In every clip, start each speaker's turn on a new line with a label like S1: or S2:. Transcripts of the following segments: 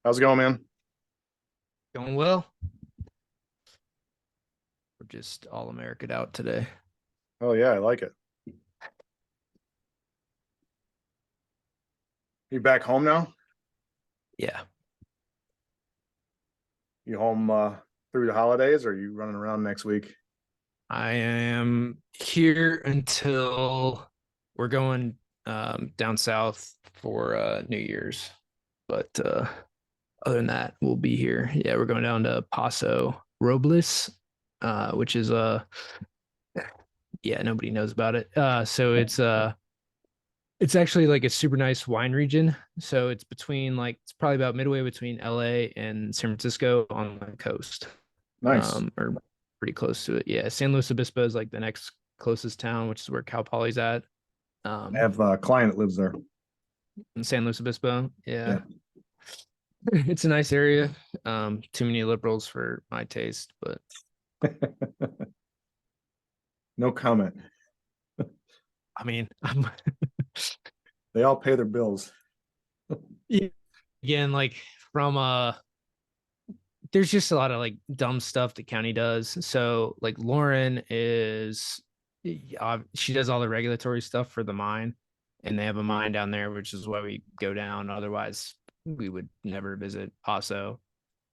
S1: How's it going, man?
S2: Going well. We're just all American out today.
S1: Oh yeah, I like it. You back home now?
S2: Yeah.
S1: You home through the holidays, or are you running around next week?
S2: I am here until we're going down south for New Year's. But other than that, we'll be here. Yeah, we're going down to Paso Robles, which is yeah, nobody knows about it. So it's actually like a super nice wine region. So it's between it's probably about midway between LA and San Francisco on the coast.
S1: Nice.
S2: Or pretty close to it. Yeah, San Luis Obispo is like the next closest town, which is where Cal Poly's at.
S1: I
S2: Um,
S1: have a client that lives there.
S2: in San Luis Obispo,
S1: Yeah.
S2: yeah, it's a nice area. Too many liberals for my taste, but
S1: No comment.
S2: I mean, I'm
S1: They all pay their bills.
S2: again like from there's just a lot of like dumb stuff the county does. So like Lauren is she does all the regulatory stuff for the mine, and they have a mine down there, which is why we go down. Otherwise, we would never visit Paso.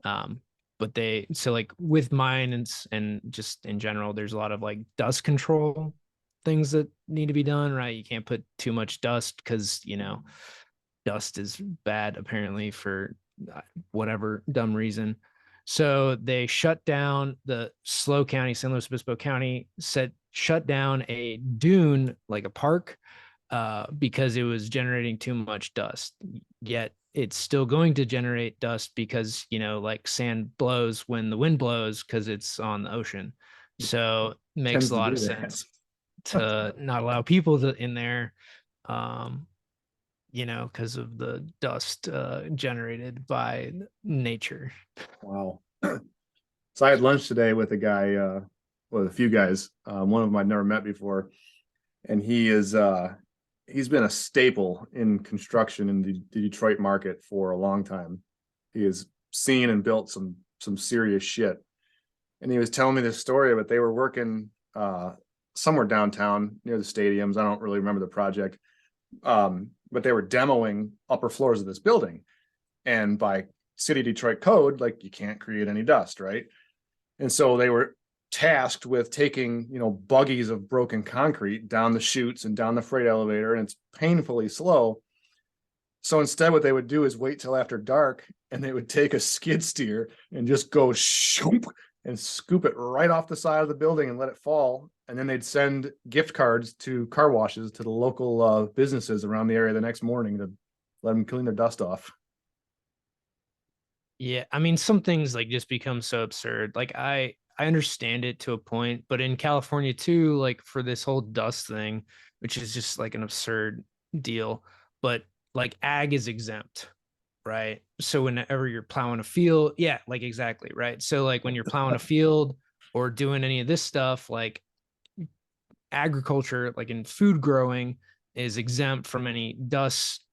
S2: Um, but they so like with mine and just in general, there's a lot of like dust control things that need to be done, right? You can't put too much dust because dust is bad apparently for whatever dumb reason. So they shut down the SLO County, San Luis Obispo County, said shut down a dune, like a park, because it was generating too much dust. Yet it's still going to generate dust because, like sand blows when the wind blows because it's on the ocean. So it makes
S1: Tends
S2: a
S1: to
S2: lot
S1: do
S2: of
S1: that.
S2: sense to not allow people in there. Um, because of the dust generated by nature.
S1: Wow. So I had lunch today with a guy, with a few guys. One of them I'd never met before, and he's been a staple in construction in the Detroit market for a long time. He has seen and built some serious shit. And he was telling me this story, but they were working somewhere downtown near the stadiums. I don't really remember the project, but they were demoing upper floors of this building. And by city Detroit code, like you can't create any dust, right? And so they were tasked with taking, buggies of broken concrete down the chutes and down the freight elevator, and it's painfully slow. So instead, what they would do is wait till after dark, and they would take a skid steer and just go shoop and scoop it right off the side of the building and let it fall. And then they'd send gift cards to car washes to the local businesses around the area the next morning to let them clean their dust off.
S2: Yeah, I mean, some things like just become so absurd. Like I understand it to a point, but in California too, like for this whole dust thing, which is just like an absurd deal, but like ag is exempt, right? So whenever you're plowing a field, yeah, like exactly, right? So like when you're plowing a field or doing any of this stuff, like agriculture, like in food growing, is exempt from any dust,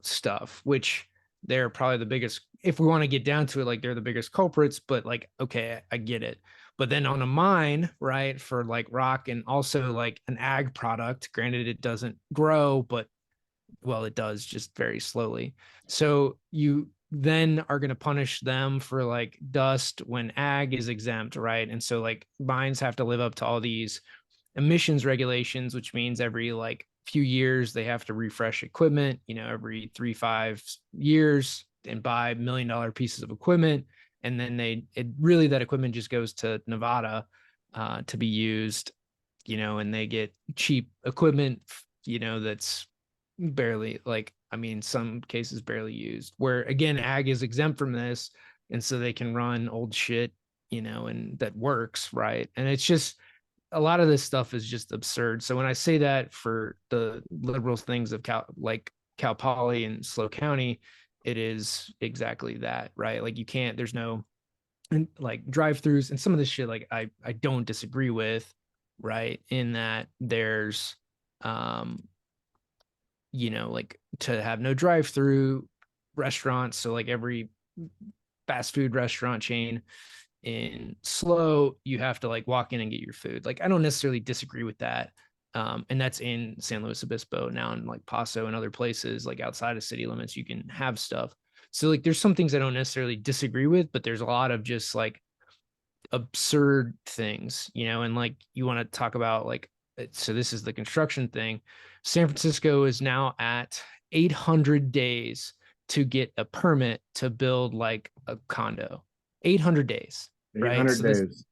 S2: stuff, which they're probably the biggest, if we want to get down to it, like they're the biggest culprits, but like, okay, I get it. But then on a mine, right, for like rock and also like an ag product, granted, it doesn't grow, but well, it does just very slowly. So you then are going to punish them for like dust when ag is exempt, right? And so like mines have to live up to all these emissions regulations, which means every like few years they have to refresh equipment, every 3 5 years and buy $1 million pieces of equipment. And then that equipment just goes to Nevada to be used, and they get cheap equipment, that's barely like, I mean, some cases barely used, where again, ag is exempt from this. And so they can run old shit, and that works, right? And it's just, a lot of this stuff is just absurd. So when I say that for the liberal things of Cal Poly and SLO County, it is exactly that, right? Like you can't, there's no like drive-throughs and some of this shit like I don't disagree with, right? In that there's um like to have no drive-through restaurants. So like every fast food restaurant chain. In SLO, you have to like walk in and get your food. Like I don't necessarily disagree with that. And that's in San Luis Obispo. Now in like Paso and other places like outside of city limits, you can have stuff. So like there's some things I don't necessarily disagree with, but there's a lot of just like absurd things, and like you want to talk about like, so this is the construction thing. San Francisco is now at 800 days to get a permit to build like a condo. 800 days, right?
S1: 800
S2: So this,
S1: days.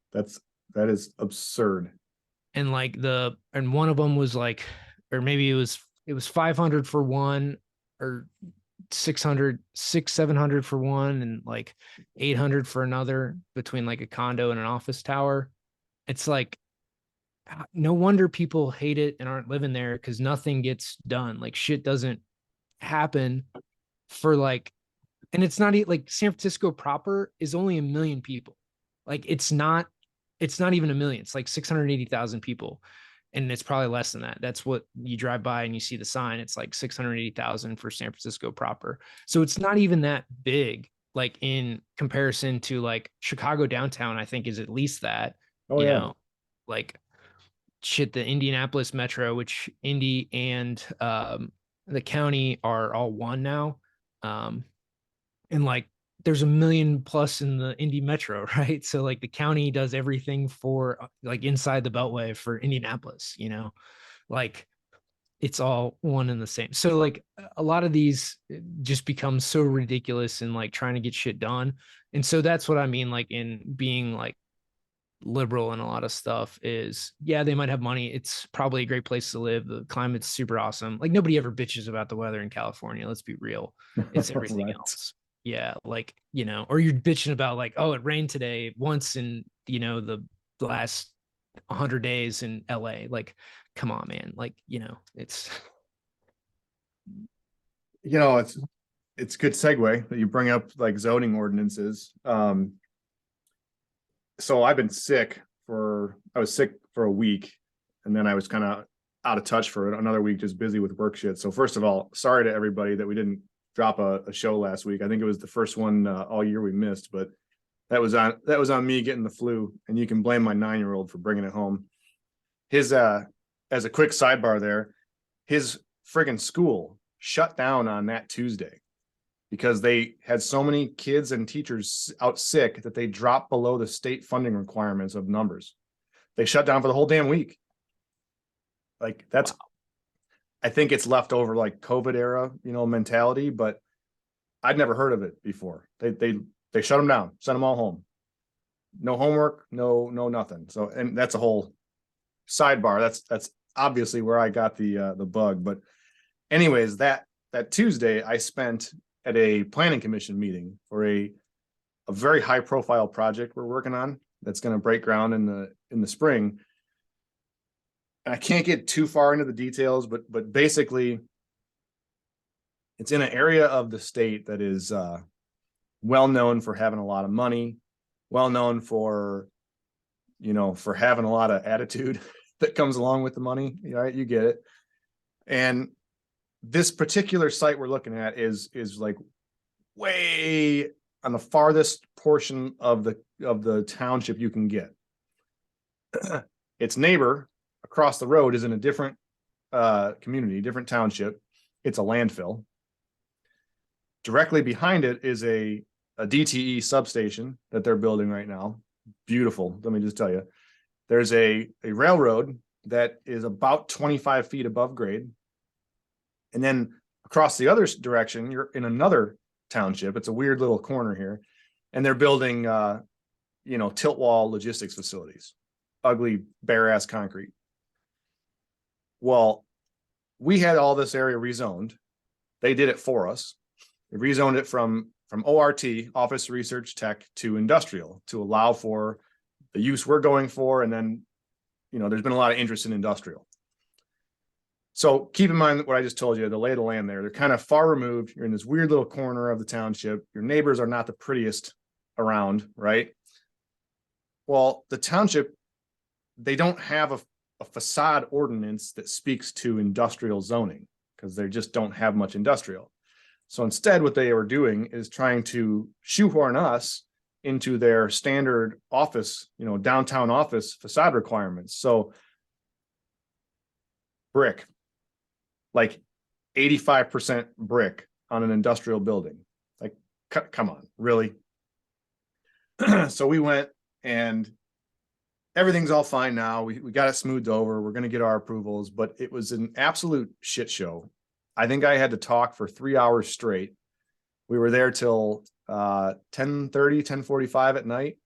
S1: That is absurd.
S2: and like and one of them was like, or maybe it was 500 for one, or 700 for one, and like 800 for another, between like a condo and an office tower. It's like, no wonder people hate it and aren't living there, because nothing gets done. Like shit doesn't happen for like, and it's not like San Francisco proper is only 1 million people. Like it's not even 1 million. It's like 680,000 people. And it's probably less than that. That's what you drive by and you see the sign. It's like 680,000 for San Francisco proper. So it's not even that big, like in comparison to like Chicago downtown, I think is at least that,
S1: Oh yeah.
S2: like shit, the Indianapolis metro, which Indy and the county are all one now. And like there's 1 million plus in the Indy metro, right? So like the county does everything for like inside the beltway for Indianapolis, like it's all one and the same. So like a lot of these just become so ridiculous and like trying to get shit done. And so that's what I mean, like in being like liberal and a lot of stuff is, yeah, they might have money. It's probably a great place to live. The climate's super awesome. Like nobody ever bitches about the weather in California. Let's be real. It's everything
S1: Right.
S2: else. Yeah. Like, or you're bitching about like, oh, it rained today once in, the last 100 days in LA. Like, come on, man. Like, it's
S1: It's good segue that you bring up like zoning ordinances. So I was sick for a week, and then I was kind of out of touch for another week, just busy with work shit. So first of all, sorry to everybody that we didn't drop a show last week. I think it was the first one all year we missed, but that was on me getting the flu, and you can blame my 9-year-old for bringing it home. His as a quick sidebar there, his friggin' school shut down on that Tuesday because they had so many kids and teachers out sick that they dropped below the state funding requirements of numbers. They shut down for the whole damn week. Like that's, wow. I think it's left over like COVID era, mentality, but I'd never heard of it before. They shut them down, sent them all home. No homework, no nothing. So, and that's a whole sidebar. That's obviously where I got the bug. But anyways, that Tuesday I spent at a planning commission meeting for a very high profile project we're working on that's going to break ground in the spring. And I can't get too far into the details, but basically it's in an area of the state that is well known for having a lot of money, well known for for having a lot of attitude that comes along with the money, right? You get it. And this particular site we're looking at is like way on the farthest portion of the township you can get. Its neighbor across the road is in a different community, different township. It's a landfill. Directly behind it is a DTE substation that they're building right now. Beautiful. Let me just tell you. There's a railroad that is about 25 feet above grade. And then across the other direction, you're in another township. It's a weird little corner here. And they're building, tilt wall logistics facilities, ugly, bare ass concrete. Well, we had all this area rezoned. They did it for us. They rezoned it from ORT, office research tech, to industrial to allow for the use we're going for. And then, there's been a lot of interest in industrial. So keep in mind what I just told you, the lay of the land there. They're kind of far removed. You're in this weird little corner of the township. Your neighbors are not the prettiest around, right? Well, the township, they don't have a facade ordinance that speaks to industrial zoning because they just don't have much industrial. So instead, what they were doing is trying to shoehorn us into their standard office, downtown office facade requirements. So brick, like 85% brick on an industrial building. Like, come on, really? So we went, and everything's all fine now. We got it smoothed over. We're going to get our approvals, but it was an absolute shit show. I think I had to talk for 3 hours straight. We were there till 10:30, 10:45 at night.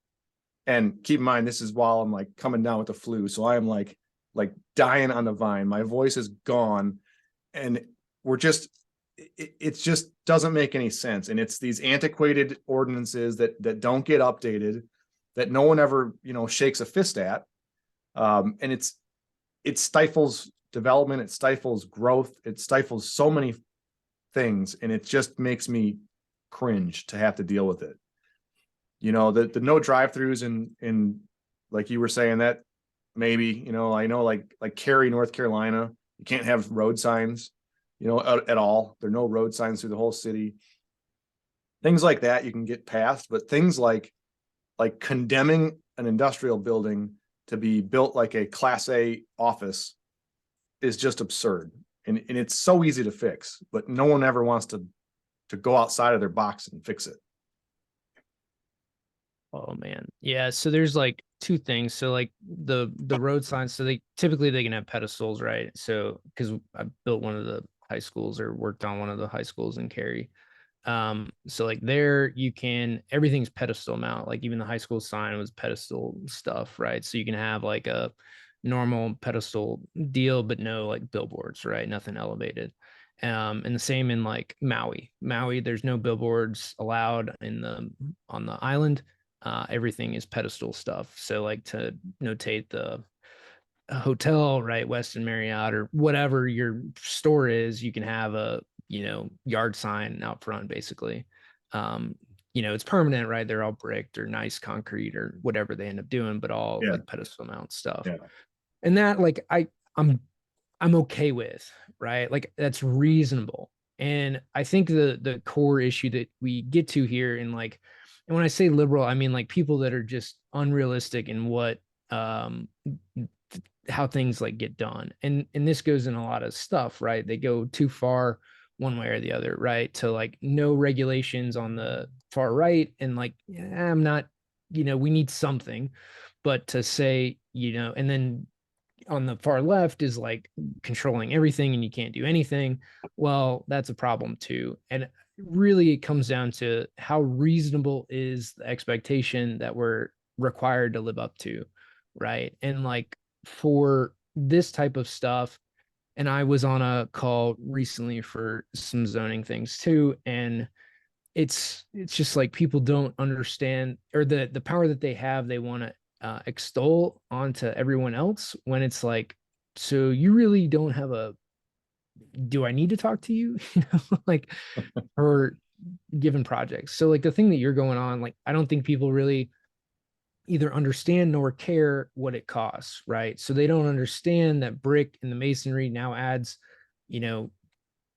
S1: And keep in mind, this is while I'm like coming down with the flu. So I am like dying on the vine. My voice is gone. And we're just, it just doesn't make any sense. And it's these antiquated ordinances that don't get updated, that no one ever, shakes a fist at. And it stifles development. It stifles growth. It stifles so many things. And it just makes me cringe to have to deal with it. The no drive-throughs in like you were saying, that maybe, I know like Cary, North Carolina, you can't have road signs, at all. There are no road signs through the whole city. Things like that you can get past, but things like condemning an industrial building to be built like a Class A office is just absurd. And it's so easy to fix, but no one ever wants to go outside of their box and fix it.
S2: Oh man. Yeah. So there's like two things. So like the road signs, so they typically they can have pedestals, right? So because I built one of the high schools or worked on one of the high schools in Cary. So like there you can, everything's pedestal mount, like even the high school sign was pedestal stuff, right? So you can have like a normal pedestal deal, but no like billboards, right? Nothing elevated. And the same in like Maui. There's no billboards allowed on the island. Everything is pedestal stuff. So like to notate the hotel, right, Westin Marriott or whatever your store is, you can have a yard sign out front, basically. It's permanent, right? They're all bricked or nice concrete or whatever they end up doing, but all like pedestal mount stuff.
S1: Yeah.
S2: And that like I'm okay with, right? Like that's reasonable. And I think the core issue that we get to here and when I say liberal, I mean like people that are just unrealistic in what how things like get done. And this goes in a lot of stuff, right? They go too far one way or the other, right? To like no regulations on the far right and like I'm not, we need something, but to say, and then on the far left is like controlling everything and you can't do anything. Well, that's a problem too. And really it comes down to how reasonable is the expectation that we're required to live up to, right? And like for this type of stuff, and I was on a call recently for some zoning things too, and it's just like people don't understand, or the power that they have, they want to extol onto everyone else when it's like, so you really don't have do I need to talk to you? Like for given projects. So like the thing that you're going on, like I don't think people really either understand nor care what it costs, right? So they don't understand that brick and the masonry now adds,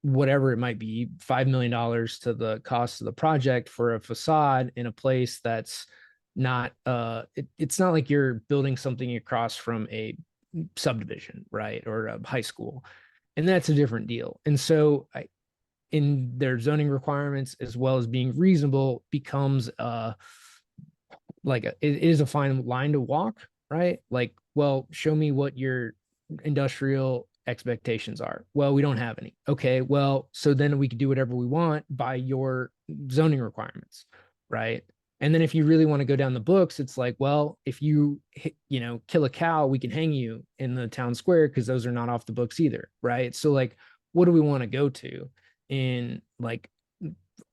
S2: whatever it might be, $5 million to the cost of the project for a facade in a place that's not it's not like you're building something across from a subdivision, right? Or a high school. And that's a different deal. And so in their zoning requirements, as well as being reasonable, becomes it is a fine line to walk, right? Like, well, show me what your industrial expectations are. Well, we don't have any. Okay, well, so then we can do whatever we want by your zoning requirements, right? And then if you really want to go down the books, it's like, well, if you kill a cow, we can hang you in the town square because those are not off the books either, right? So like, what do we want to go to in like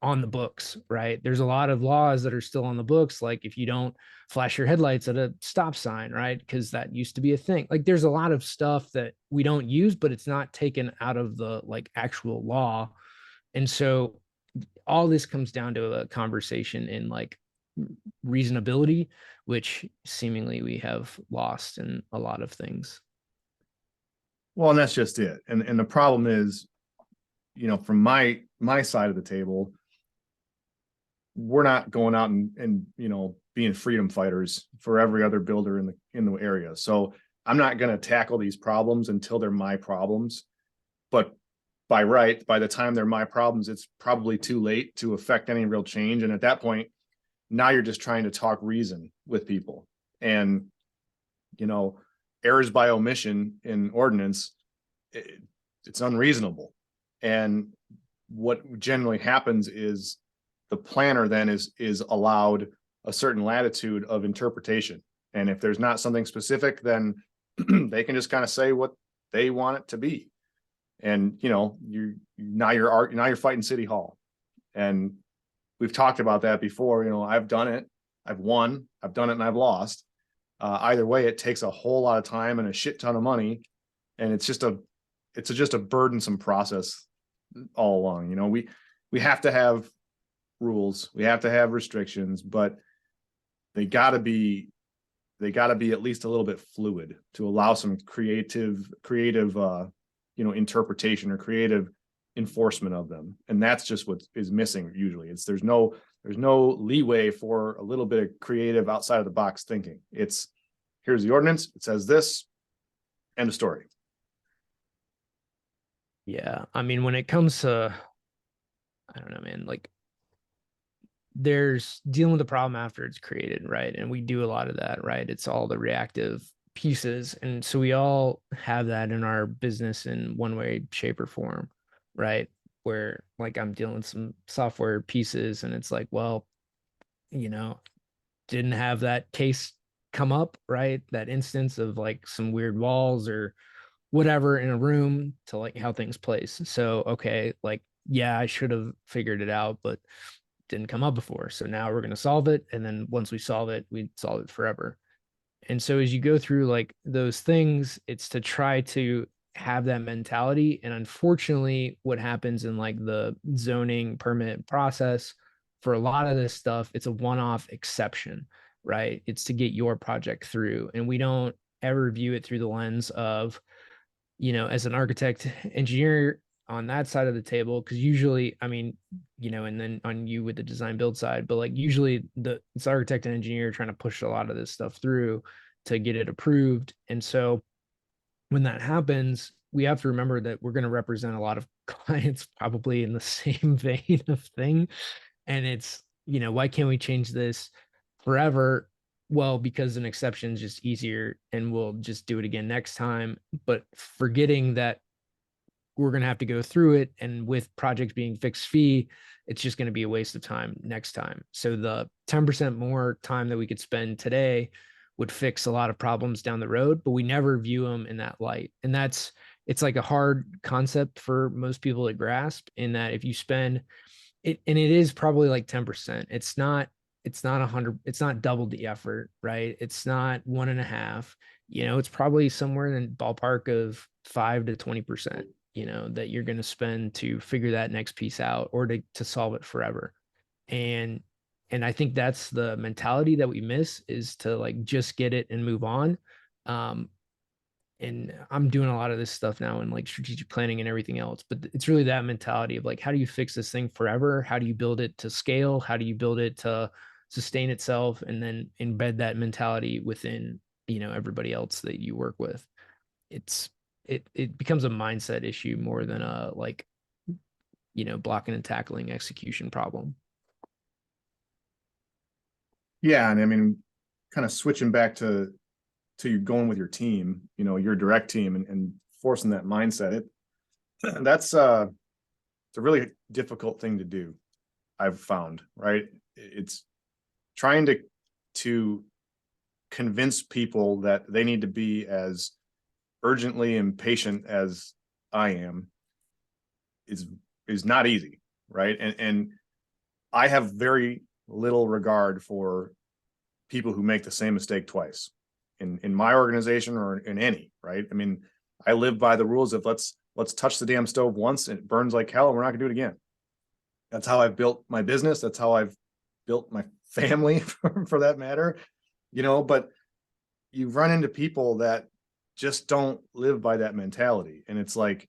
S2: on the books, right? There's a lot of laws that are still on the books, like if you don't flash your headlights at a stop sign, right? Because that used to be a thing. Like there's a lot of stuff that we don't use, but it's not taken out of the like actual law. And so all this comes down to a conversation in like reasonability, which seemingly we have lost in a lot of things.
S1: Well, and that's just it. And the problem is from my side of the table, we're not going out and being freedom fighters for every other builder in the area. So I'm not going to tackle these problems until they're my problems. But by the time they're my problems, it's probably too late to affect any real change. And at that point, now you're just trying to talk reason with people. And, errors by omission in ordinance, it's unreasonable. And what generally happens is the planner then is allowed a certain latitude of interpretation. And if there's not something specific, then they can just kind of say what they want it to be. And you're fighting City Hall. And we've talked about that before. I've done it, I've won, I've done it, and I've lost. Either way, it takes a whole lot of time and a shit ton of money, and it's just a burdensome process all along. We have to have rules, we have to have restrictions, but they got to be at least a little bit fluid to allow some creative interpretation or creative enforcement of them. And that's just what is missing usually. There's no leeway for a little bit of creative outside of the box thinking. It's, here's the ordinance, it says this, end of story.
S2: Yeah, I mean, when it comes to, I don't know, man, like, there's dealing with the problem after it's created, right? And we do a lot of that, right? It's all the reactive pieces. And so we all have that in our business in one way, shape, or form, right? Where, like, I'm dealing with some software pieces and it's like, well, didn't have that case come up, right? That instance of like some weird walls or whatever in a room to like how things place. So, okay, like, yeah, I should have figured it out, but didn't come up before. So now we're going to solve it. And then once we solve it, we solve it forever. And so as you go through like those things, it's to try to have that mentality. And unfortunately, what happens in like the zoning permit process for a lot of this stuff, it's a one-off exception, right? It's to get your project through. And we don't ever view it through the lens of, as an architect, engineer on that side of the table, because usually, I mean, and then on you with the design build side, but like usually it's architect and engineer trying to push a lot of this stuff through to get it approved. And so when that happens, we have to remember that we're going to represent a lot of clients probably in the same vein of thing. And it's, why can't we change this forever? Well, because an exception is just easier and we'll just do it again next time. But forgetting that we're going to have to go through it. And with projects being fixed fee, it's just going to be a waste of time next time. So the 10% more time that we could spend today would fix a lot of problems down the road, but we never view them in that light. And it's like a hard concept for most people to grasp, in that if you spend it, and it is probably like 10%, it's not 100, it's not double the effort, right? It's not 1.5, it's probably somewhere in the ballpark of 5 to 20%, that you're going to spend to figure that next piece out or to solve it forever. And I think that's the mentality that we miss, is to like just get it and move on. And I'm doing a lot of this stuff now in like strategic planning and everything else, but it's really that mentality of like, how do you fix this thing forever? How do you build it to scale? How do you build it to sustain itself? And then embed that mentality within, everybody else that you work with. It becomes a mindset issue more than a like, blocking and tackling execution problem.
S1: Yeah. And I mean, kind of switching back to you going with your team, your direct team, and forcing that mindset, it's a really difficult thing to do, I've found, right? It's trying to convince people that they need to be as urgently impatient as I am is not easy, right? And I have very little regard for people who make the same mistake twice in my organization or in any, right? I mean, I live by the rules of let's touch the damn stove once and it burns like hell and we're not gonna do it again. That's how I've built my business. That's how I've built my family for that matter, but you run into people that just don't live by that mentality. And it's like,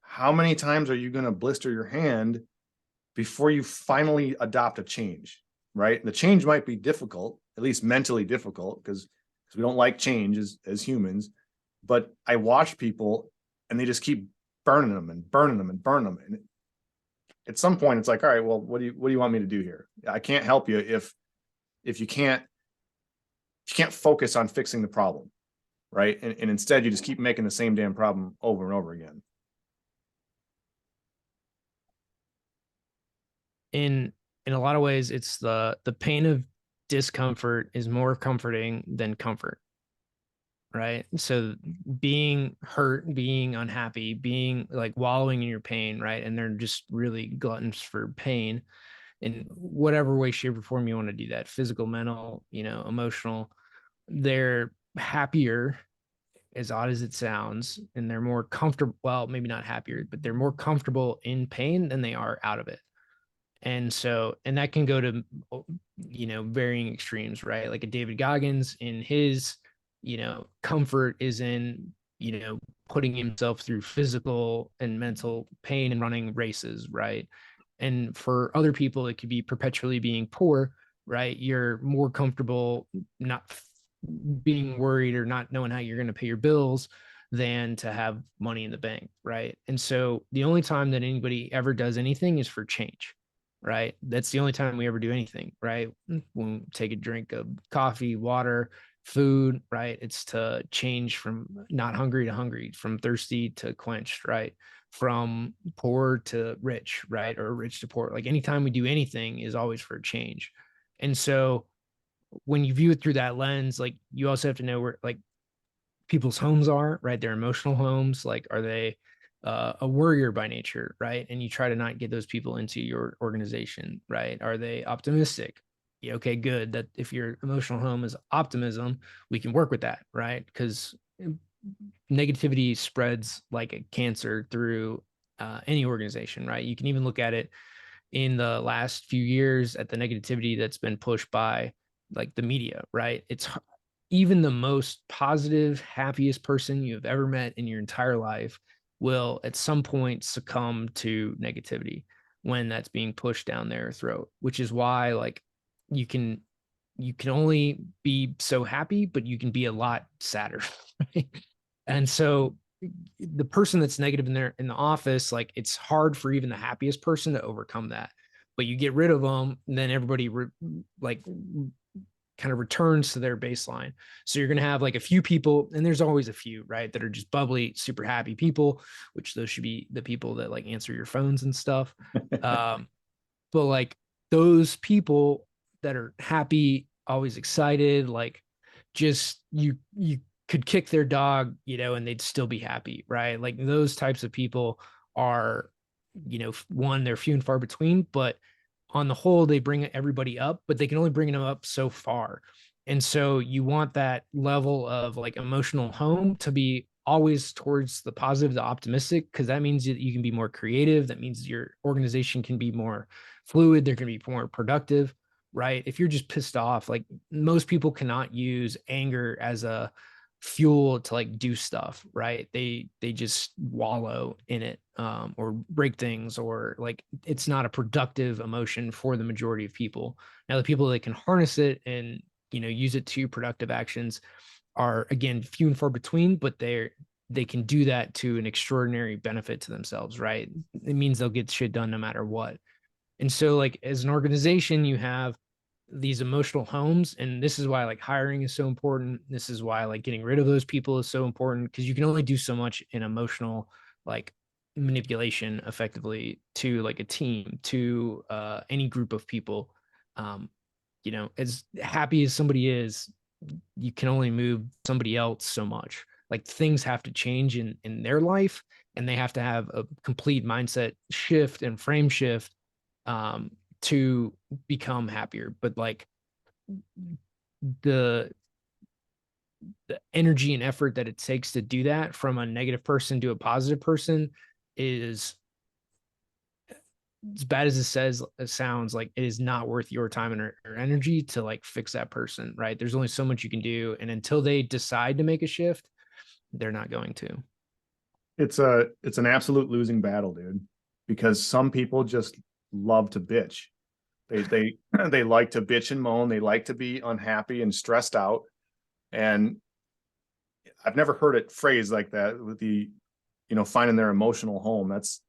S1: how many times are you going to blister your hand before you finally adopt a change, right? And the change might be difficult, at least mentally difficult, because we don't like change as humans. But I watch people and they just keep burning them and burning them and burning them. And at some point, it's like, all right, well, what do you want me to do here? I can't help you if you can't focus on fixing the problem, right? And instead, you just keep making the same damn problem over and over again.
S2: In a lot of ways, it's the pain of discomfort is more comforting than comfort, right? So being hurt, being unhappy, being like wallowing in your pain, right? And they're just really gluttons for pain in whatever way, shape, or form you want to do that, physical, mental, emotional. They're happier, as odd as it sounds, and they're more comfortable. Well, maybe not happier, but they're more comfortable in pain than they are out of it. And so, and that can go to, varying extremes, right? Like a David Goggins, in his, comfort is in, putting himself through physical and mental pain and running races, right? And for other people, it could be perpetually being poor, right? You're more comfortable not being worried or not knowing how you're going to pay your bills than to have money in the bank, right? And so the only time that anybody ever does anything is for change, right? That's the only time we ever do anything, right? When we take a drink of coffee, water, food, right? It's to change from not hungry to hungry, from thirsty to quenched, right? From poor to rich, right? Or rich to poor. Like anytime we do anything is always for a change. And so when you view it through that lens, like you also have to know where like people's homes are, right? Their emotional homes. Like, are they a worrier by nature, right? And you try to not get those people into your organization, right? Are they optimistic? Yeah, okay, good. That if your emotional home is optimism, we can work with that, right? Because negativity spreads like a cancer through any organization, right? You can even look at it in the last few years at the negativity that's been pushed by like the media, right? It's even the most positive, happiest person you have ever met in your entire life will at some point succumb to negativity when that's being pushed down their throat, which is why like you can only be so happy, but you can be a lot sadder. Right? And so the person that's negative in the office, like it's hard for even the happiest person to overcome that. But you get rid of them, and then everybody like kind of returns to their baseline. So you're going to have like a few people, and there's always a few, right, that are just bubbly, super happy people, which those should be the people that like answer your phones and stuff. But like those people that are happy, always excited, like just you could kick their dog, and they'd still be happy, right? Like those types of people are, one, they're few and far between, but on the whole, they bring everybody up, but they can only bring them up so far. And so you want that level of like emotional home to be always towards the positive, the optimistic, because that means that you can be more creative. That means your organization can be more fluid. They're going to be more productive, right? If you're just pissed off, like most people cannot use anger as a fuel to like do stuff, right? They just wallow in it, or break things, or like it's not a productive emotion for the majority of people. Now the people that can harness it and use it to productive actions are again few and far between, but they can do that to an extraordinary benefit to themselves, right? It means they'll get shit done no matter what. And so like as an organization, you have these emotional homes, and this is why like hiring is so important. This is why like getting rid of those people is so important, because you can only do so much in emotional like manipulation effectively to like a team, to any group of people. um as happy as somebody is, you can only move somebody else so much. Like things have to change in their life, and they have to have a complete mindset shift and frame shift, um to become happier. But like the the energy and effort that it takes to do that from a negative person to a positive person is, as bad as it sounds, like it is not worth your time and or energy to like fix that person, right? There's only so much you can do, and until they decide to make a shift, they're not going to.
S1: It's an absolute losing battle, dude, because some people just love to bitch. They they like to bitch and moan. They like to be unhappy and stressed out. And I've never heard it phrased like that with finding their emotional home. That's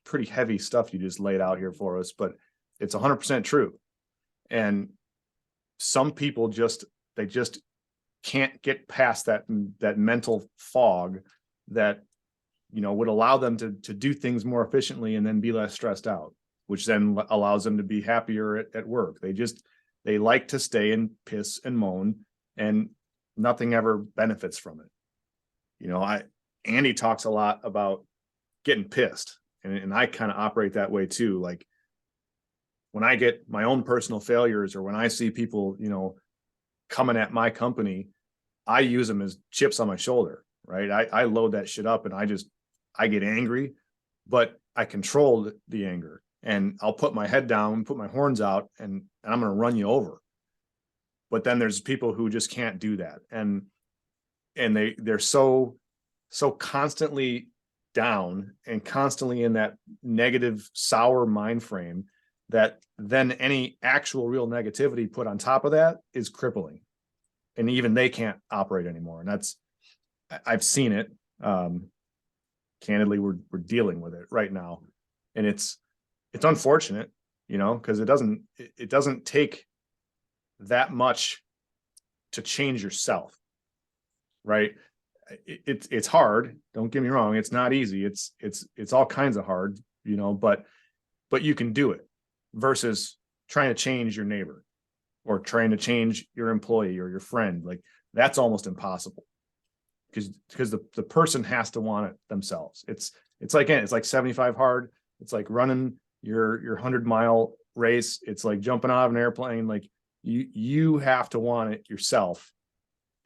S1: pretty heavy stuff you just laid out here for us, but it's 100% true. And some people they just can't get past that mental fog that would allow them to do things more efficiently and then be less stressed out, which then allows them to be happier at work. They like to stay and piss and moan, and nothing ever benefits from it. Andy talks a lot about getting pissed, and I kind of operate that way too. Like when I get my own personal failures, or when I see people, coming at my company, I use them as chips on my shoulder, right? I load that shit up, and I get angry, but I control the anger, and I'll put my head down, put my horns out, and I'm going to run you over. But then there's people who just can't do that. And they're so constantly down and constantly in that negative, sour mind frame that then any actual real negativity put on top of that is crippling. And even they can't operate anymore. And I've seen it. Candidly, we're dealing with it right now. And it's unfortunate, because it doesn't take that much to change yourself, right? It's hard. Don't get me wrong. It's not easy. It's all kinds of hard, but you can do it versus trying to change your neighbor or trying to change your employee or your friend. Like that's almost impossible because the person has to want it themselves. It's like 75 hard. It's like running your 100-mile race. It's like jumping out of an airplane. Like you have to want it yourself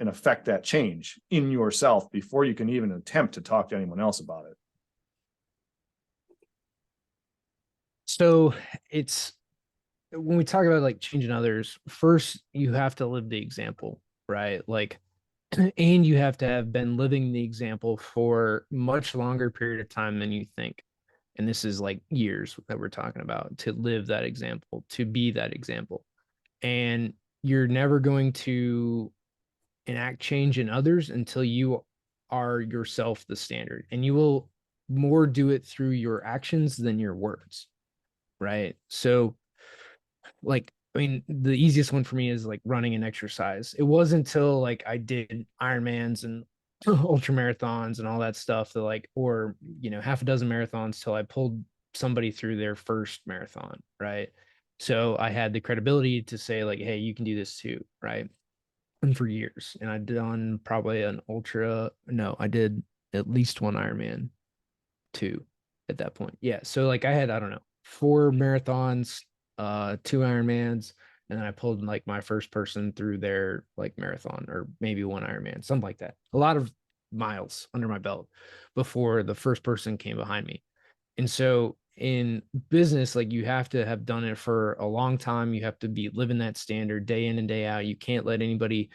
S1: and affect that change in yourself before you can even attempt to talk to anyone else about it.
S2: So it's when we talk about like changing others, first you have to live the example, right? Like, and you have to have been living the example for much longer period of time than you think. And this is like years that we're talking about to live that example, to be that example. And you're never going to enact change in others until you are yourself the standard. And you will more do it through your actions than your words, right? So like, I mean, the easiest one for me is like running and exercise. It wasn't until like I did Ironmans and ultra marathons and all that stuff that like, or, half a dozen marathons till I pulled somebody through their first marathon. Right. So I had the credibility to say like, hey, you can do this too. Right. And for years. And I'd done probably I did at least one Ironman, two at that point. Yeah. So like I had, I don't know, 4 marathons, 2 Ironmans, and then I pulled like my first person through their like marathon or maybe 1 Ironman, something like that. A lot of miles under my belt before the first person came behind me. And so in business, like you have to have done it for a long time. You have to be living that standard day in and day out. You can't let anybody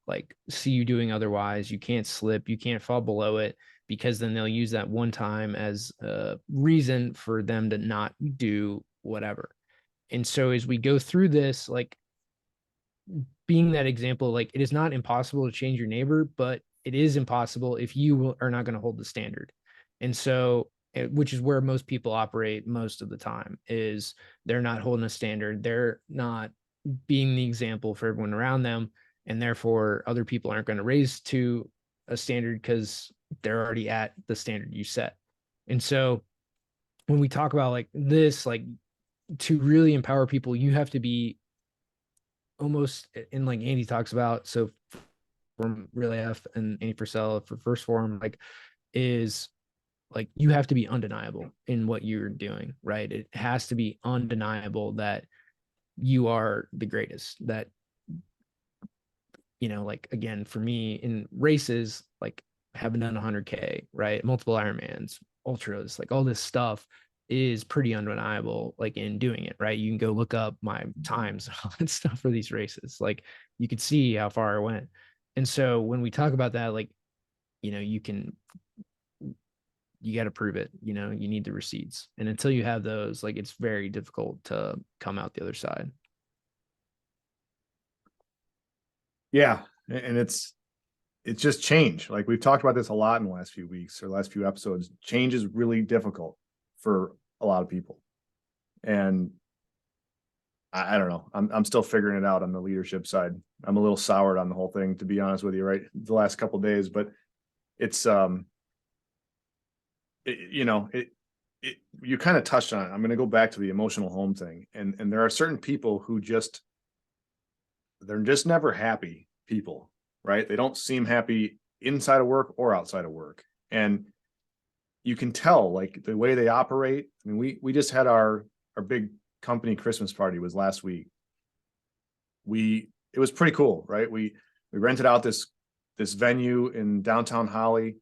S2: like see you doing otherwise. You can't slip. You can't fall below it because then they'll use that one time as a reason for them to not do whatever. And so as we go through this, like being that example, like it is not impossible to change your neighbor, but it is impossible if you are not going to hold the standard. And so, which is where most people operate most of the time, is they're not holding a standard. They're not being the example for everyone around them. And therefore, other people aren't going to raise to a standard because they're already at the standard you set. And so, when we talk about like this, like to really empower people, you have to be almost in like Andy talks about. So from Really F and Andy Purcell for First Form, like is like you have to be undeniable in what you're doing, right? It has to be undeniable that you are the greatest. That, like again, for me in races, like having done 100K, right? Multiple Ironmans, ultras, like all this stuff is pretty undeniable, like in doing it, right? You can go look up my times and all that stuff for these races. Like you could see how far I went. And so when we talk about that, like, you can you got to prove it. You know, you need the receipts. And until you have those, like, it's very difficult to come out the other side.
S1: Yeah. And it's just change. Like we've talked about this a lot in the last few weeks or last few episodes. Change is really difficult for a lot of people. And I don't know. I'm still figuring it out on the leadership side. I'm a little soured on the whole thing, to be honest with you, right? The last couple of days, but it's you kind of touched on it. I'm going to go back to the emotional home thing, and there are certain people who they're just never happy people, right? They don't seem happy inside of work or outside of work, and you can tell like the way they operate. I mean, we just had our big company Christmas party was last week. It was pretty cool, right? We rented out this venue in downtown Holly,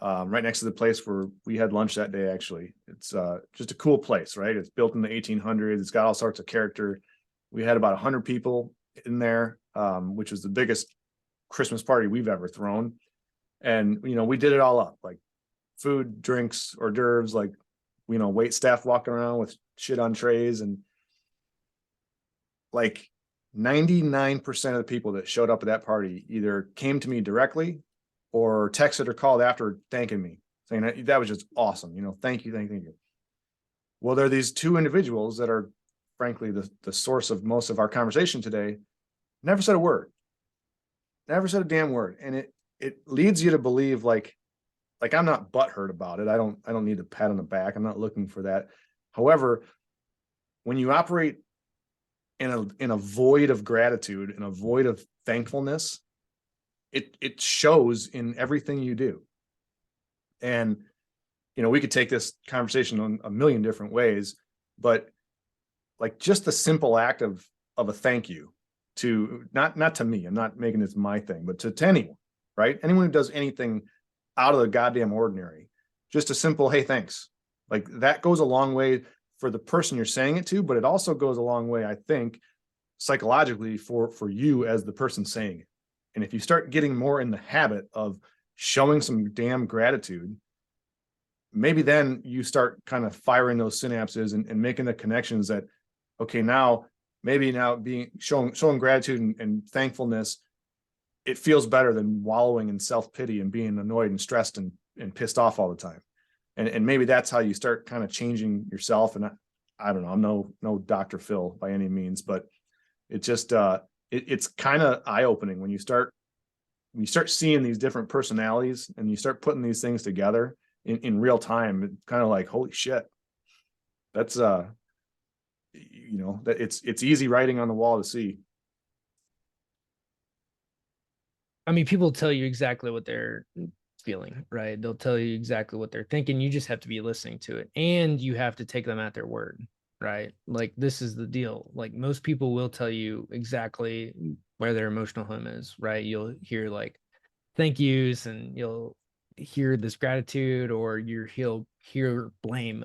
S1: right next to the place where we had lunch that day. Actually, it's just a cool place, right? It's built in the 1800s. It's got all sorts of character. We had about 100 people in there, which was the biggest Christmas party we've ever thrown. And we did it all up, like food, drinks, hors d'oeuvres, like wait staff walking around with shit on trays, and like 99% of the people that showed up at that party either came to me directly or texted or called after thanking me, saying that was just awesome. Thank you, thank you. Well, there are these two individuals that are frankly the source of most of our conversation today. Never said a word, never said a damn word. And it leads you to believe like I'm not butthurt about it. I don't need a pat on the back. I'm not looking for that. However, when you operate in a void of gratitude, in a void of thankfulness, it shows in everything you do. And we could take this conversation on a million different ways, but like just the simple act of a thank you to not to me, I'm not making this my thing, but to anyone, right? Anyone who does anything out of the goddamn ordinary, just a simple hey, thanks. Like that goes a long way for the person you're saying it to, but it also goes a long way, I think, psychologically for you as the person saying it. And if you start getting more in the habit of showing some damn gratitude, maybe then you start kind of firing those synapses and making the connections that, okay, now being showing gratitude and thankfulness, it feels better than wallowing in self-pity and being annoyed and stressed and pissed off all the time. And maybe that's how you start kind of changing yourself. And I don't know, I'm no Dr. Phil by any means, but it just it's kind of eye-opening when you start seeing these different personalities and you start putting these things together in real time. It's kind of like, holy shit, that's that it's easy writing on the wall to see.
S2: I mean, people tell you exactly what they're feeling, right? They'll tell you exactly what they're thinking. You just have to be listening to it, and you have to take them at their word, right? Like this is the deal. Like most people will tell you exactly where their emotional home is, right? You'll hear like thank yous, and you'll hear this gratitude, or he'll hear blame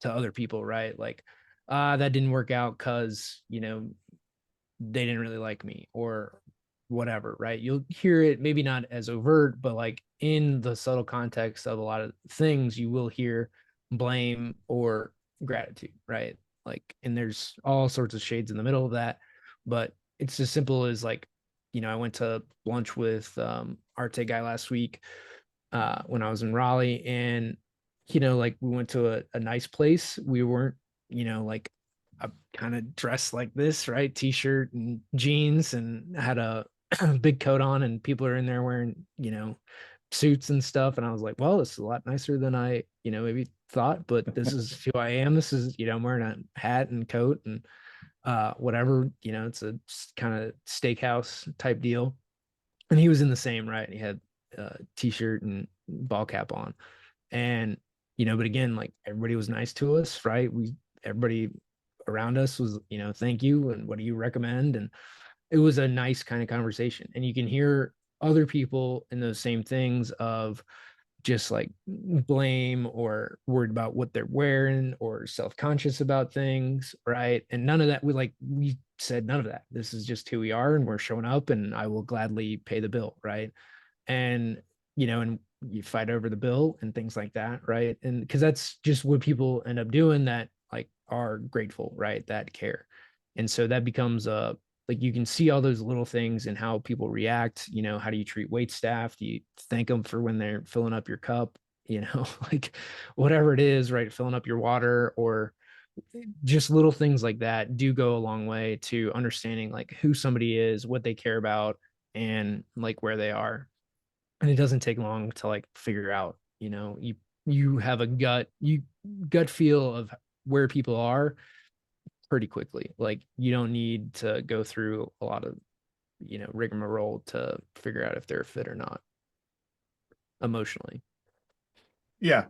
S2: to other people, right? Like, that didn't work out because they didn't really like me, or whatever, right? You'll hear it maybe not as overt, but like in the subtle context of a lot of things, you will hear blame or gratitude, right? Like, and there's all sorts of shades in the middle of that, but it's as simple as like, I went to lunch with Arte guy last week when I was in Raleigh, and like we went to a nice place. We weren't, like I kind of dressed like this, right? T-shirt and jeans, and had a big coat on, and people are in there wearing, suits and stuff. And I was like, well, this is a lot nicer than I, maybe thought, but this is who I am. This is, I'm wearing a hat and coat and whatever, it's a kind of steakhouse type deal. And he was in the same, right? He had a t-shirt and ball cap on. And, but again, like everybody was nice to us, right? Everybody around us was, thank you. And what do you recommend? And it was a nice kind of conversation. And you can hear other people in those same things of just like blame or worried about what they're wearing or self-conscious about things, right? And none of that, we said none of that. This is just who we are, and we're showing up, and I will gladly pay the bill, right? And and you fight over the bill and things like that, right? And because that's just what people end up doing that like are grateful, right? That care. And so that becomes like you can see all those little things and how people react. How do you treat wait staff? Do you thank them for when they're filling up your cup? Like whatever it is, right? Filling up your water, or just little things like that do go a long way to understanding like who somebody is, what they care about, and like where they are. And it doesn't take long to like figure out, you have a gut feel of where people are pretty quickly. Like you don't need to go through a lot of, rigmarole to figure out if they're fit or not emotionally.
S1: Yeah,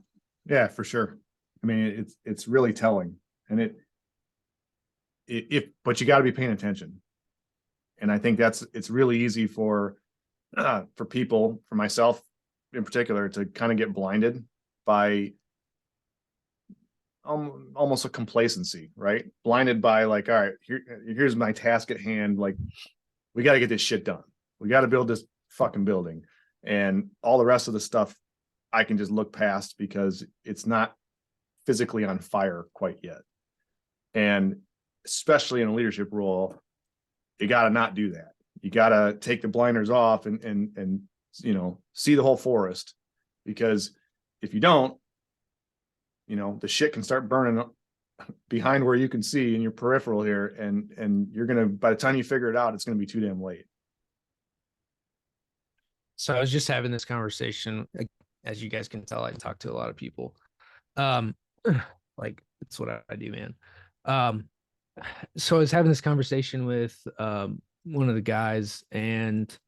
S1: yeah, for sure. I mean, it's really telling, and but you got to be paying attention. And I think it's really easy for people, for myself in particular, to kind of get blinded by almost a complacency, right? Blinded by like, all right, here's my task at hand. Like, we got to get this shit done. We got to build this fucking building, and all the rest of the stuff I can just look past because it's not physically on fire quite yet. And especially in a leadership role, you got to not do that. You got to take the blinders off and see the whole forest, because if you don't, the shit can start burning behind where you can see in your peripheral here, and you're gonna, by the time you figure it out, it's gonna be too damn late.
S2: So I was just having this conversation. As you guys can tell, I talk to a lot of people. Um, like it's what I do, man. Um, so I was having this conversation with one of the guys, and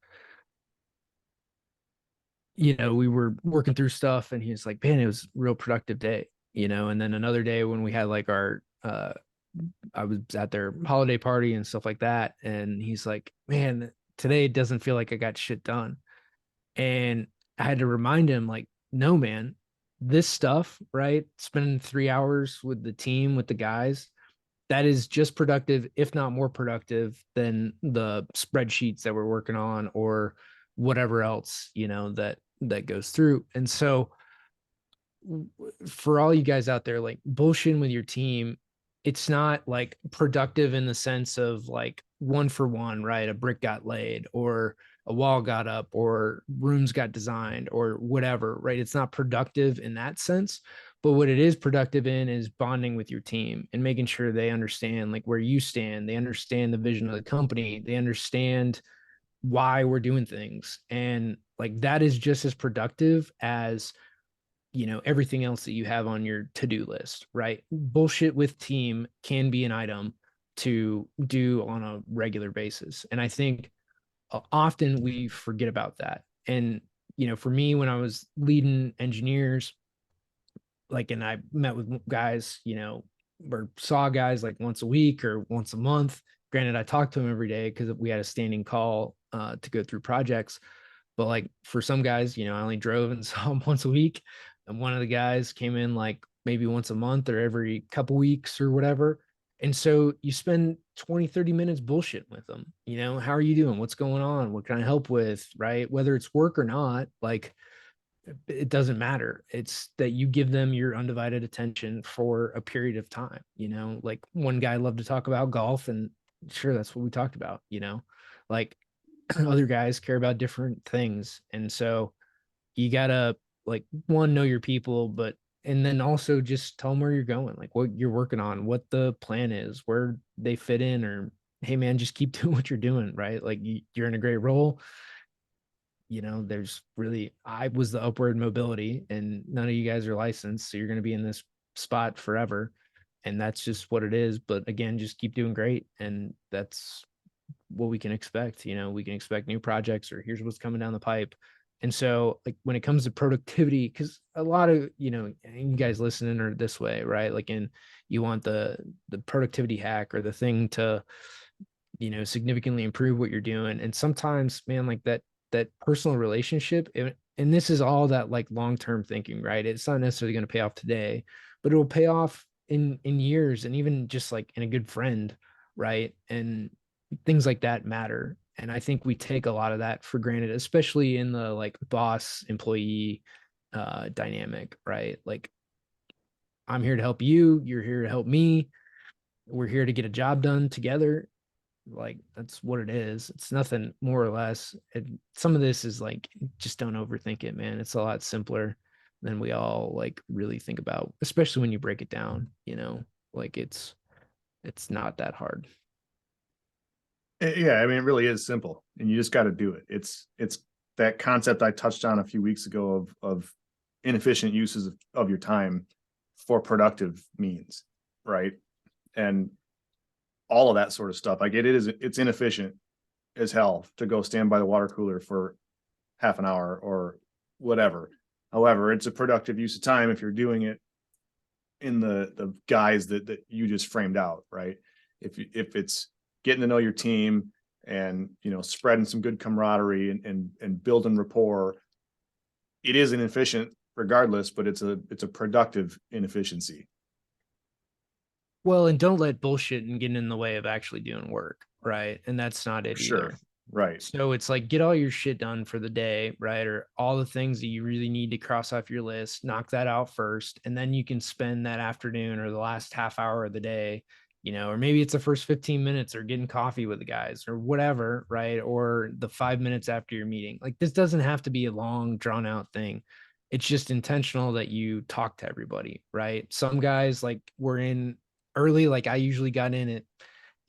S2: we were working through stuff, and he was like, man, it was a real productive day, and then another day when we had like our I was at their holiday party and stuff like that, and he's like, man, today it doesn't feel like I got shit done. And I had to remind him, like, no, man, this stuff, right? Spending 3 hours with the team, with the guys, that is just productive, if not more productive than the spreadsheets that we're working on or whatever else, that goes through. And so for all you guys out there, like bullshitting with your team, it's not like productive in the sense of like one for one, right? A brick got laid or a wall got up or rooms got designed or whatever, right? It's not productive in that sense. But what it is productive in is bonding with your team and making sure they understand like where you stand. They understand the vision of the company. They understand why we're doing things. And like that is just as productive as everything else that you have on your to-do list, right? Bullshit with team can be an item to do on a regular basis. And I think often we forget about that. And, for me, when I was leading engineers, like, and I met with guys, or saw guys like once a week or once a month. Granted, I talked to them every day because we had a standing call to go through projects. But like for some guys, I only drove and saw them once a week. And one of the guys came in like maybe once a month or every couple weeks or whatever. And so you spend 20, 30 minutes bullshit with them. How are you doing? What's going on? What can I help with? Right. Whether it's work or not, like it doesn't matter. It's that you give them your undivided attention for a period of time. Like one guy loved to talk about golf, and sure, that's what we talked about, like other guys care about different things. And so you gotta like one, know your people, but and then also just tell them where you're going, like what you're working on, what the plan is, where they fit in, or hey man, just keep doing what you're doing, right? Like you're in a great role. There's really, I was the upward mobility and none of you guys are licensed, so you're going to be in this spot forever, and that's just what it is. But again, just keep doing great, and that's what we can expect. We can expect new projects, or here's what's coming down the pipe. And so like when it comes to productivity, because a lot of you guys listening are this way, right? Like, and you want the productivity hack or the thing to significantly improve what you're doing. And sometimes, man, like that personal relationship, and this is all that like long-term thinking, right? It's not necessarily going to pay off today, but it will pay off in years, and even just like in a good friend, right? And things like that matter. And I think we take a lot of that for granted, especially in the like boss employee dynamic, right? Like, I'm here to help you, you're here to help me, we're here to get a job done together. Like, that's what it is. It's nothing more or less. Some of this is like, just don't overthink it, man. It's a lot simpler than we all like really think about, especially when you break it down, like it's not that hard.
S1: Yeah, I mean, it really is simple, and you just got to do it. It's that concept I touched on a few weeks ago of inefficient uses of your time for productive means, right? And all of that sort of stuff. Like it's inefficient as hell to go stand by the water cooler for half an hour or whatever. However, it's a productive use of time if you're doing it in the guise that you just framed out, right? If it's getting to know your team and spreading some good camaraderie and building rapport, it is inefficient regardless, but it's a productive inefficiency.
S2: Well, and don't let bullshit and get in the way of actually doing work, right? And that's not it
S1: Sure.
S2: either.
S1: Right.
S2: So it's like, get all your shit done for the day, right? Or all the things that you really need to cross off your list, knock that out first. And then you can spend that afternoon or the last half hour of the day, or maybe it's the first 15 minutes or getting coffee with the guys or whatever, right? Or the 5 minutes after your meeting. Like, this doesn't have to be a long, drawn out thing. It's just intentional that you talk to everybody, right? Some guys like were in early, like I usually got in at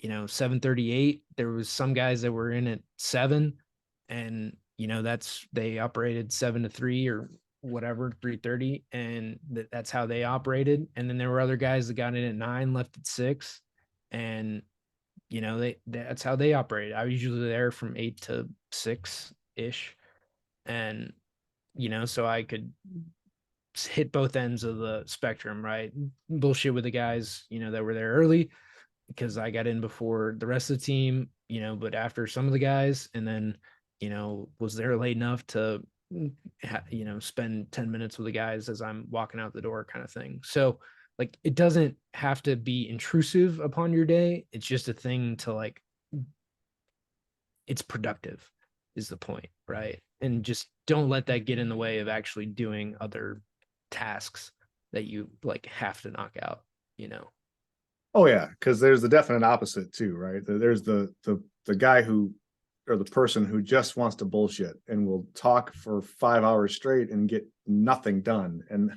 S2: 7:38. There was some guys that were in at 7, and that's they operated 7 to 3 or whatever, 3:30, and that's how they operated. And then there were other guys that got in at 9, left at 6, and that's how they operated. I was usually there from 8 to 6 ish, and so I could hit both ends of the spectrum, right? Bullshit with the guys that were there early, because I got in before the rest of the team, but after some of the guys, and then, was there late enough to, spend 10 minutes with the guys as I'm walking out the door, kind of thing. So, like, it doesn't have to be intrusive upon your day. It's just a thing to like, it's productive, is the point, right? And just don't let that get in the way of actually doing other tasks that you like have to knock out.
S1: Oh yeah, because there's the definite opposite too, right? There's the guy who or the person who just wants to bullshit and will talk for 5 hours straight and get nothing done. And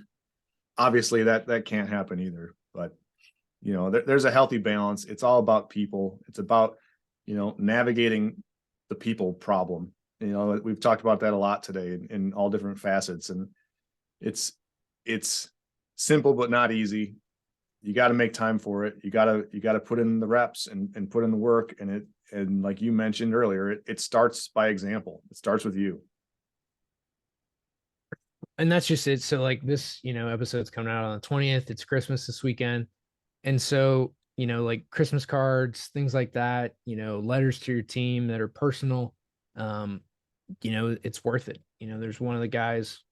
S1: obviously that can't happen either. But there's a healthy balance. It's all about people. It's about navigating the people problem. We've talked about that a lot today in all different facets, and it's simple but not easy. You got to make time for it. You got to put in the reps and put in the work. And like you mentioned earlier, it starts by example. It starts with you.
S2: And that's just it. So like this, episode's coming out on the 20th. It's Christmas this weekend. And so, like Christmas cards, things like that, letters to your team that are personal, it's worth it. There's one of the guys,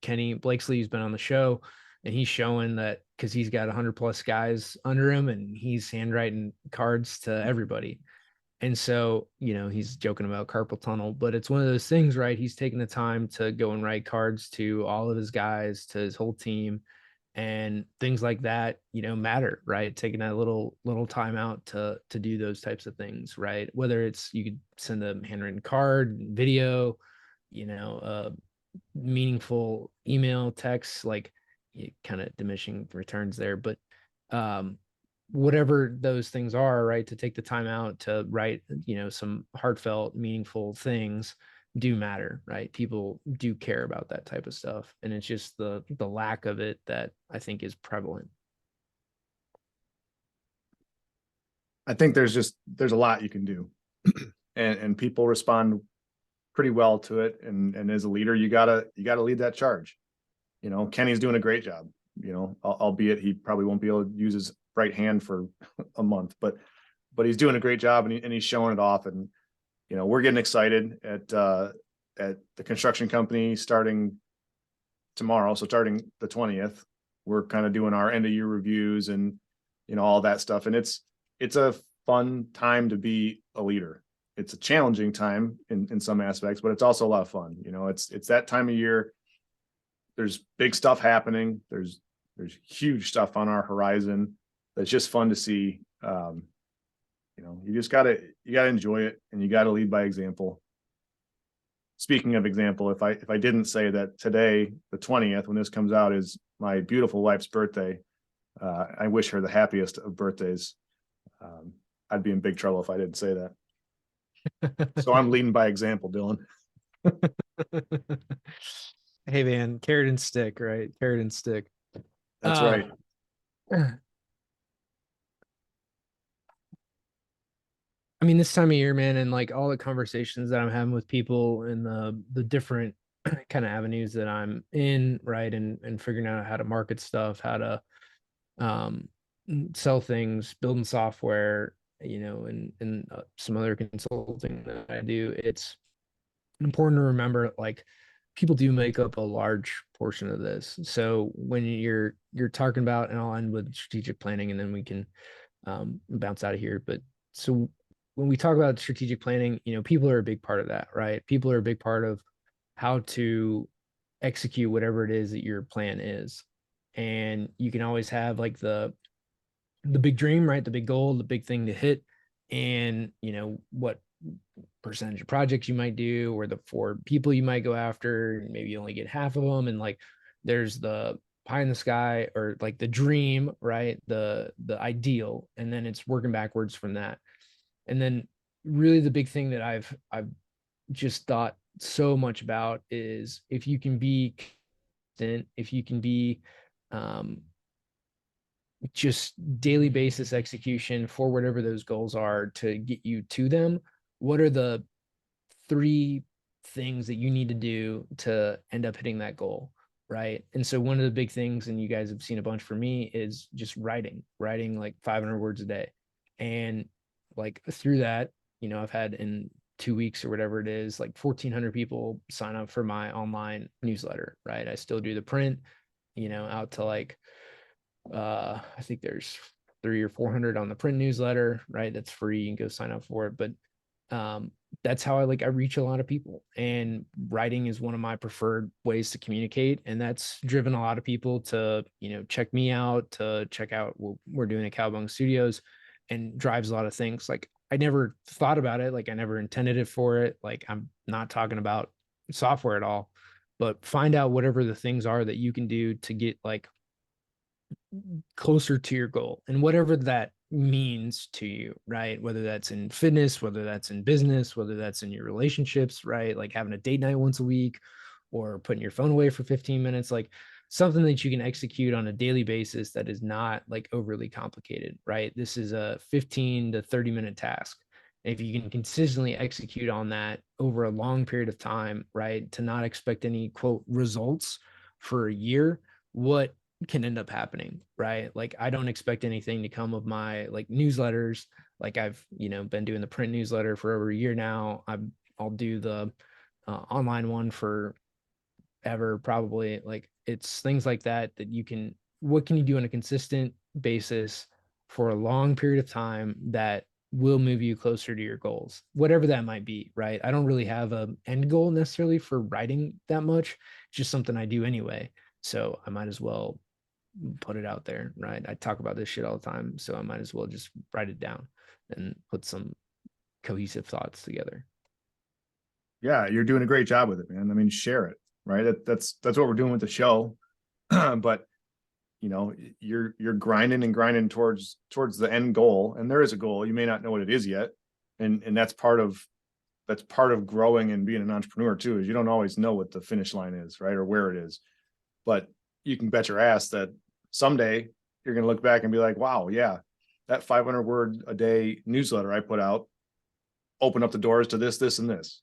S2: Kenny Blakesley, who's been on the show, and he's showing that because he's got 100+ guys under him and he's handwriting cards to everybody. And so, he's joking about carpal tunnel, but it's one of those things, right? He's taking the time to go and write cards to all of his guys, to his whole team, and things like that, matter, right? Taking that little time out to do those types of things, right? Whether it's you could send a handwritten card, video, meaningful email, text, like kind of diminishing returns there, but whatever those things are, right? To take the time out to write, some heartfelt, meaningful things do matter, right? People do care about that type of stuff. And it's just the lack of it that I think is prevalent.
S1: I think there's a lot you can do, and people respond pretty well to it. And as a leader, you gotta lead that charge. Kenny's doing a great job. Albeit he probably won't be able to use his right hand for a month, but he's doing a great job, and he's showing it off. And we're getting excited at the construction company starting tomorrow. So starting the 20th, we're kind of doing our end of year reviews and all that stuff. And it's a fun time to be a leader. it's a challenging time in some aspects, but it's also a lot of fun. You know, it's that time of year. There's big stuff happening. There's huge stuff on our horizon. That's just fun to see. You know, you gotta enjoy it, and you gotta lead by example. Speaking of example, if I didn't say that today, the 20th, when this comes out, is my beautiful wife's birthday, I wish her the happiest of birthdays. I'd be in big trouble if I didn't say that. So I'm leading by example, Dylan.
S2: Hey man, carrot and stick, right? Carrot and stick.
S1: That's right.
S2: I mean, this time of year, man, and like all the conversations that I'm having with people and the different kind of avenues that I'm in, right? And figuring out how to market stuff, how to um sell things, building software, you know, and some other consulting that I do. It's important to remember, like, people do make up a large portion of this. So when you're talking about, and I'll end with strategic planning, and then we can bounce out of here. But so when we talk about strategic planning, you know, people are a big part of that, right? People are a big part of how to execute whatever it is that your plan is. And you can always have like the big dream, right? The big goal, the big thing to hit, and you know what percentage of projects you might do, or the 4 people you might go after, and maybe you only get half of them. And like, there's the pie in the sky, or like the dream, right? The ideal, and then it's working backwards from that. And then really the big thing that I've just thought so much about is if you can be consistent, if you can be um just daily basis execution for whatever those goals are to get you to them, what are the 3 things that you need to do to end up hitting that goal, right? And so one of the big things, and you guys have seen a bunch for me, is just writing like 500 words a day. And like through that, you know, I've had in 2 weeks or whatever it is, like 1,400 people sign up for my online newsletter, right? I still do the print, you know, out to like I think there's 300 or 400 on the print newsletter, right? That's free. You can go sign up for it. But that's how I reach a lot of people. And writing is one of my preferred ways to communicate. And that's driven a lot of people to, you know, check me out, to check out what we're doing at Cowabunga Studios, and drives a lot of things. Like, I never thought about it. Like, I never intended it for it. Like, I'm not talking about software at all, but find out whatever the things are that you can do to get like closer to your goal, and whatever that means to you, right? Whether that's in fitness, whether that's in business, whether that's in your relationships, right? Like having a date night once a week, or putting your phone away for 15 minutes, like something that you can execute on a daily basis that is not like overly complicated, right? This is a 15 to 30-minute task. If you can consistently execute on that over a long period of time, right, to not expect any quote results for a year, what can end up happening, right? Like, I don't expect anything to come of my like newsletters. Like, I've, you know, been doing the print newsletter for over a year now. I'll do the online one for ever, probably. Like, it's things like that you can, what can you do on a consistent basis for a long period of time that will move you closer to your goals, whatever that might be, right? I don't really have a end goal necessarily for writing that much. It's just something I do anyway. So I might as well put it out there, right? I talk about this shit all the time, so I might as well just write it down and put some cohesive thoughts together.
S1: Yeah, you're doing a great job with it, man. I mean, share it, right? That's what we're doing with the show. But you know, you're grinding and grinding towards the end goal, and there is a goal. You may not know what it is yet, and that's part of growing and being an entrepreneur too. Is you don't always know what the finish line is, right, or where it is, but you can bet your ass that someday you're going to look back and be like, wow, yeah, that 500 word a day newsletter I put out opened up the doors to this, and this.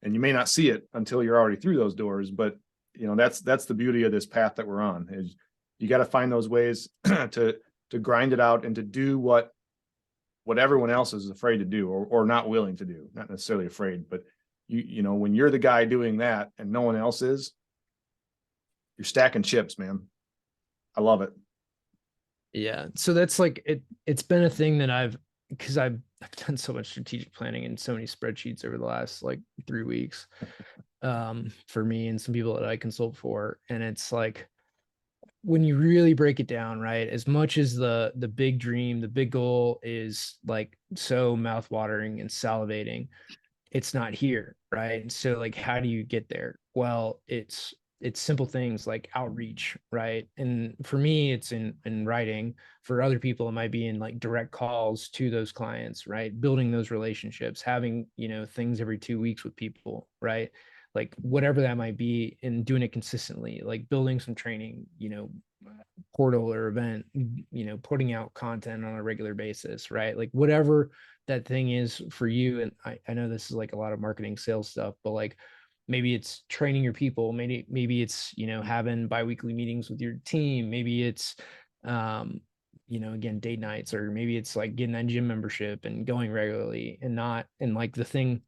S1: And you may not see it until you're already through those doors, but you know, that's the beauty of this path that we're on, is you got to find those ways to grind it out and to do what everyone else is afraid to do, or not willing to do. Not necessarily afraid, but you know, when you're the guy doing that and no one else is, you're stacking chips, man. I love it.
S2: Yeah. So that's like it's been a thing that because I've I've done so much strategic planning and so many spreadsheets over the last like 3 weeks, for me and some people that I consult for. And it's like, when you really break it down, right? As much as the big dream, the big goal is like so mouthwatering and salivating, it's not here, right? So like, how do you get there? Well, it's simple things like outreach, right? And for me, it's in writing. For other people, it might be in like direct calls to those clients, right? Building those relationships, having, things every 2 weeks with people, right? Like whatever that might be, and doing it consistently, like building some training, portal or event, putting out content on a regular basis, right? Like whatever that thing is for you. And I know this is like a lot of marketing sales stuff, but like maybe it's training your people, maybe it's, having biweekly meetings with your team, maybe it's again, date nights, or maybe it's like getting that gym membership and going regularly. And like the thing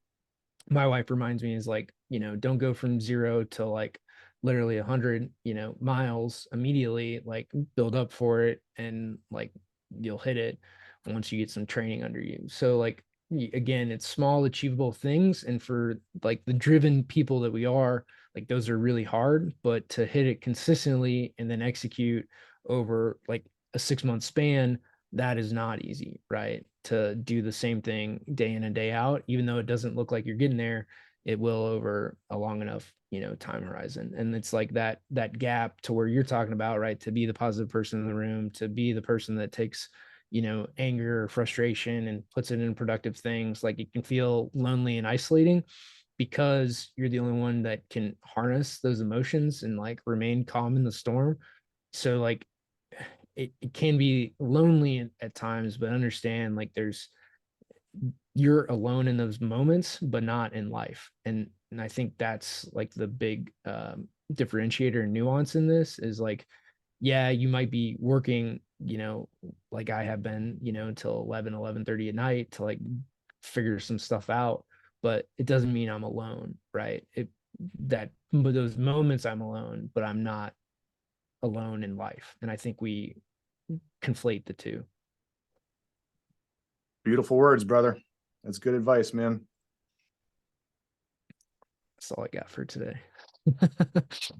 S2: my wife reminds me is like, don't go from 0 to like literally 100, miles immediately, like build up for it, and like you'll hit it once you get some training under you. So like, again, it's small achievable things. And for like the driven people that we are, like those are really hard, but to hit it consistently and then execute over like a 6 month span, that is not easy, right? To do the same thing day in and day out, even though it doesn't look like you're getting there, it will over a long enough, time horizon. And it's like that gap to where you're talking about, right? To be the positive person in the room, to be the person that takes, anger or frustration and puts it in productive things. Like it can feel lonely and isolating because you're the only one that can harness those emotions and like remain calm in the storm. So like it can be lonely at times, but understand like you're alone in those moments, but not in life. And I think that's like the big differentiator and nuance in this is like, yeah, you might be working, like I have been, until 11:30 at night to like figure some stuff out, but it doesn't mean I'm alone, right? But those moments I'm alone, but I'm not alone in life. And I think we conflate the two.
S1: Beautiful words, brother. That's good advice, man.
S2: That's all I got for today.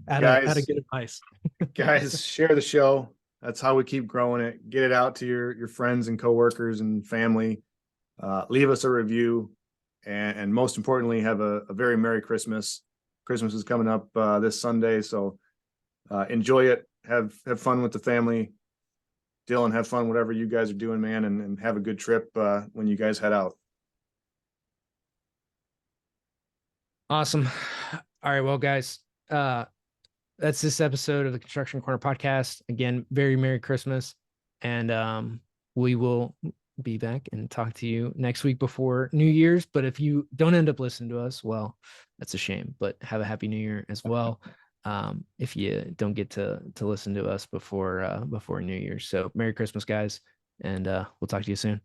S2: Out of
S1: Guys,
S2: good advice.
S1: guys, share the show. That's how we keep growing it. Get it out to your friends and coworkers and family. Leave us a review, and most importantly, have a very Merry Christmas. Christmas is coming up this Sunday, so enjoy it. Have fun with the family. Dylan, have fun whatever you guys are doing, man, and have a good trip when you guys head out.
S2: Awesome. All right, well, guys, that's this episode of the Construction Corner podcast. Again, very Merry Christmas, and we will be back and talk to you next week before New Year's. But if you don't end up listening to us, well, that's a shame. But have a happy New Year as well. If you don't get to listen to us before New Year's. So Merry Christmas, guys, and we'll talk to you soon.